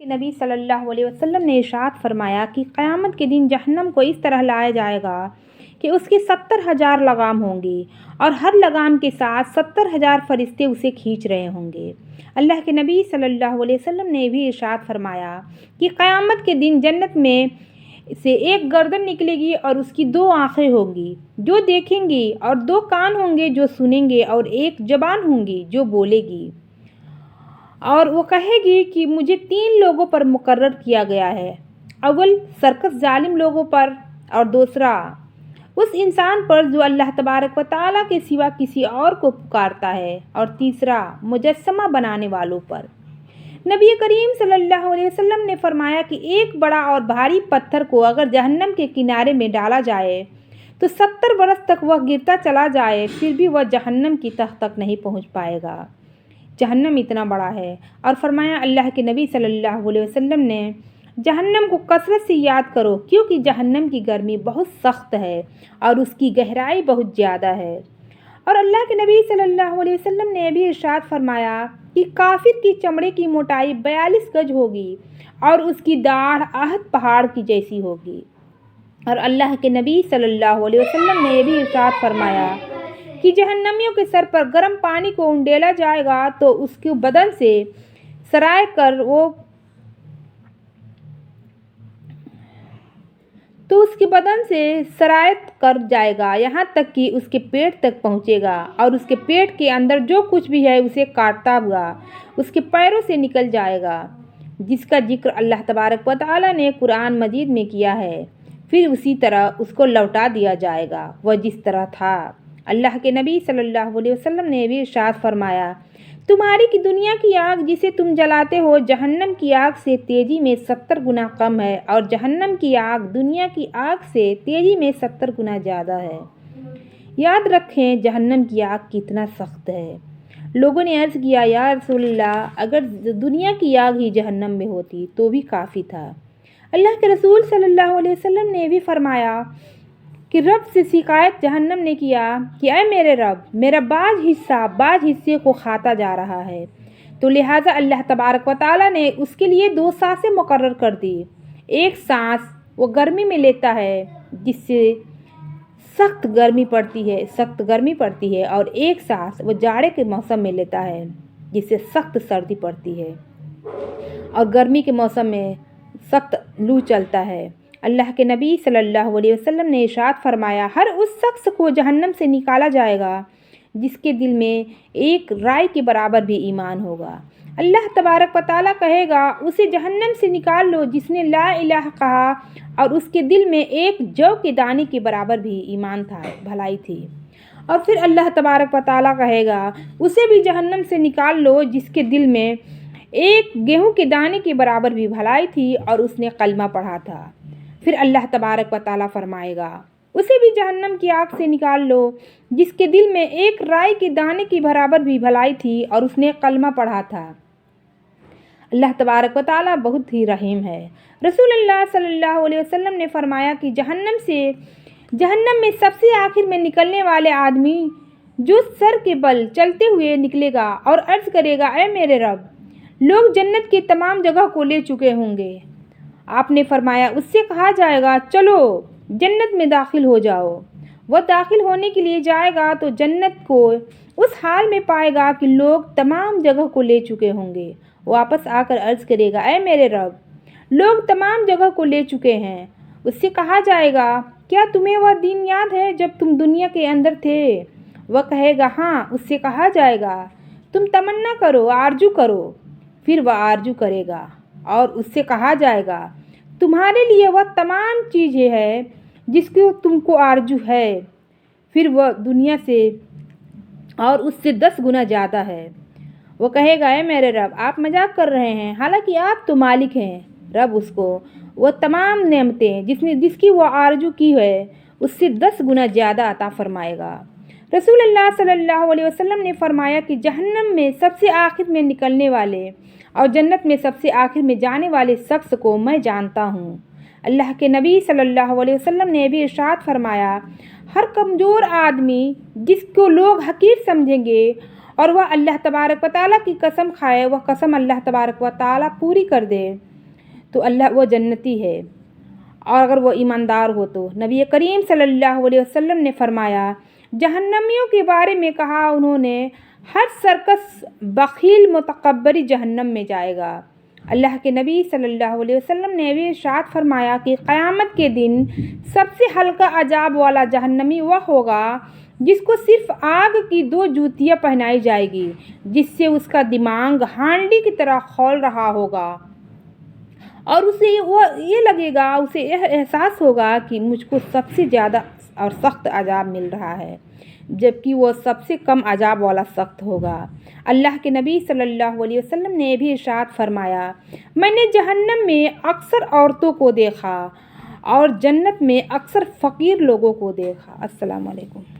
نبی صلی اللہ علیہ وسلم نے ارشاد فرمایا کہ قیامت کے دن جہنم کو اس طرح لایا جائے گا کہ اس کے 70,000 لگام ہوں گے اور ہر لگام کے ساتھ 70,000 فرشتے اسے کھینچ رہے ہوں گے۔ اللہ کے نبی صلی اللہ علیہ وسلم نے بھی ارشاد فرمایا کہ قیامت کے دن جنت میں سے ایک گردن نکلے گی اور اس کی 2 آنکھیں ہوں گی جو دیکھیں گی، اور 2 کان ہوں گے جو سنیں گے، اور ایک زبان ہوں گی جو بولے گی، اور وہ کہے گی کہ مجھے 3 لوگوں پر مقرر کیا گیا ہے۔ اول سرکش ظالم لوگوں پر، اور دوسرا اس انسان پر جو اللہ تبارک و تعالیٰ کے سوا کسی اور کو پکارتا ہے، اور تیسرا مجسمہ بنانے والوں پر۔ نبی کریم صلی اللہ علیہ وسلم نے فرمایا کہ ایک بڑا اور بھاری پتھر کو اگر جہنم کے کنارے میں ڈالا جائے تو 70 برس تک وہ گرتا چلا جائے، پھر بھی وہ جہنم کی تہ تک نہیں پہنچ پائے گا۔ جہنم اتنا بڑا ہے، اور فرمایا اللہ کے نبی صلی اللہ علیہ وسلم نے جہنم کو کثرت سے یاد کرو کیونکہ جہنم کی گرمی بہت سخت ہے اور اس کی گہرائی بہت زیادہ ہے۔ اور اللہ کے نبی صلی اللہ علیہ وسلم نے بھی ارشاد فرمایا کہ کافر کی چمڑے کی موٹائی 42 گز ہوگی اور اس کی داڑھ احد پہاڑ کی جیسی ہوگی۔ اور اللہ کے نبی صلی اللہ علیہ وسلم نے بھی ارشاد فرمایا کہ جہنمیوں کے سر پر گرم پانی کو انڈیلا جائے گا تو اس کے بدن سے سرایت کر جائے گا یہاں تک کہ اس کے پیٹ تک پہنچے گا، اور اس کے پیٹ کے اندر جو کچھ بھی ہے اسے کاٹتا ہوا اس کے پیروں سے نکل جائے گا، جس کا ذکر اللہ تبارک و تعالیٰ نے قرآن مجید میں کیا ہے۔ پھر اسی طرح اس کو لوٹا دیا جائے گا وہ جس طرح تھا۔ اللہ کے نبی صلی اللہ علیہ وسلم نے بھی ارشاد فرمایا تمہاری کی دنیا کی آگ جسے تم جلاتے ہو جہنم کی آگ سے تیزی میں 70 گنا کم ہے، اور جہنم کی آگ دنیا کی آگ سے تیزی میں 70 گنا زیادہ ہے۔ یاد رکھیں جہنم کی آگ کتنا سخت ہے۔ لوگوں نے عرض کیا یا رسول اللہ اگر دنیا کی آگ ہی جہنم میں ہوتی تو بھی کافی تھا۔ اللہ کے رسول صلی اللہ علیہ وسلم نے بھی فرمایا کہ رب سے شکایت جہنم نے کیا کہ اے میرے رب، میرا بعض حصے کو کھاتا جا رہا ہے، تو لہٰذا اللہ تبارک و تعالیٰ نے اس کے لیے 2 سانسیں مقرر کر دی۔ ایک سانس وہ گرمی میں لیتا ہے جس سے سخت گرمی پڑتی ہے، اور ایک سانس وہ جاڑے کے موسم میں لیتا ہے جس سے سخت سردی پڑتی ہے، اور گرمی کے موسم میں سخت لو چلتا ہے۔ اللہ کے نبی صلی اللہ علیہ وسلم نے ارشاد فرمایا ہر اس شخص کو جہنم سے نکالا جائے گا جس کے دل میں ایک رائے کے برابر بھی ایمان ہوگا۔ اللہ تبارک و تعالیٰ کہے گا اسے جہنم سے نکال لو جس نے لا الہ کہا اور اس کے دل میں ایک جو کے دانے کے برابر بھی ایمان تھا، بھلائی تھی۔ اور پھر اللہ تبارک و تعالیٰ کہے گا اسے بھی جہنم سے نکال لو جس کے دل میں ایک گیہوں کے دانے کے برابر بھی بھلائی تھی اور اس نے کلمہ پڑھا تھا۔ پھر اللہ تبارک و تعالیٰ فرمائے گا اسے بھی جہنم کی آگ سے نکال لو جس کے دل میں ایک رائے کے دانے کے برابر بھی بھلائی تھی اور اس نے کلمہ پڑھا تھا۔ اللہ تبارک و تعالیٰ بہت ہی رحیم ہے۔ رسول اللہ صلی اللہ علیہ وسلم نے فرمایا کہ جہنم میں سب سے آخر میں نکلنے والے آدمی جو سر کے بل چلتے ہوئے نکلے گا اور عرض کرے گا اے میرے رب، لوگ جنت کی تمام جگہ کو لے چکے ہوں گے۔ آپ نے فرمایا اس سے کہا جائے گا چلو جنت میں داخل ہو جاؤ۔ وہ داخل ہونے کے لیے جائے گا تو جنت کو اس حال میں پائے گا کہ لوگ تمام جگہ کو لے چکے ہوں گے۔ واپس آ کر عرض کرے گا اے میرے رب، لوگ تمام جگہ کو لے چکے ہیں۔ اس سے کہا جائے گا کیا تمہیں وہ دن یاد ہے جب تم دنیا کے اندر تھے؟ وہ کہے گا ہاں۔ اس سے کہا جائے گا تم تمنا کرو، آرزو کرو۔ پھر وہ آرزو کرے گا اور اس سے کہا جائے گا تمہارے لیے وہ تمام چیزیں ہے جس کو تم کو آرزو ہے، پھر وہ دنیا سے اور اس سے 10 گنا زیادہ ہے۔ وہ کہے گا اے میرے رب، آپ مذاق کر رہے ہیں، حالانکہ آپ تو مالک ہیں۔ رب اس کو وہ تمام نعمتیں جس کی وہ آرزو کی ہے اس سے 10 گنا زیادہ عطا فرمائے گا۔ رسول اللہ صلی اللہ علیہ وسلم نے فرمایا کہ جہنم میں سب سے آخر میں نکلنے والے اور جنت میں سب سے آخر میں جانے والے شخص کو میں جانتا ہوں۔ اللہ کے نبی صلی اللہ علیہ وسلم نے بھی ارشاد فرمایا ہر کمزور آدمی جس کو لوگ حقیر سمجھیں گے اور وہ اللہ تبارک و تعالیٰ کی قسم کھائے، وہ قسم اللہ تبارک و تعالیٰ پوری کر دے تو اللہ وہ جنتی ہے، اور اگر وہ ایماندار ہو تو۔ نبی کریم صلی اللہ علیہ وسلم نے فرمایا، جہنمیوں کے بارے میں کہا انہوں نے، ہر سرکش بخیل متکبر جہنم میں جائے گا۔ اللہ کے نبی صلی اللہ علیہ وسلم نے بھی ارشاد فرمایا کہ قیامت کے دن سب سے ہلکا عذاب والا جہنمی وہ ہوگا جس کو صرف آگ کی 2 جوتیاں پہنائی جائے گی، جس سے اس کا دماغ ہانڈی کی طرح کھول رہا ہوگا، اور اسے یہ لگے گا، اسے یہ احساس ہوگا کہ مجھ کو سب سے زیادہ اور سخت عذاب مل رہا ہے، جبکہ وہ سب سے کم عذاب والا سخت ہوگا۔ اللہ کے نبی صلی اللہ علیہ وسلم نے بھی ارشاد فرمایا، میں نے جہنم میں اکثر عورتوں کو دیکھا اور جنت میں اکثر فقیر لوگوں کو دیکھا۔ السلام علیکم۔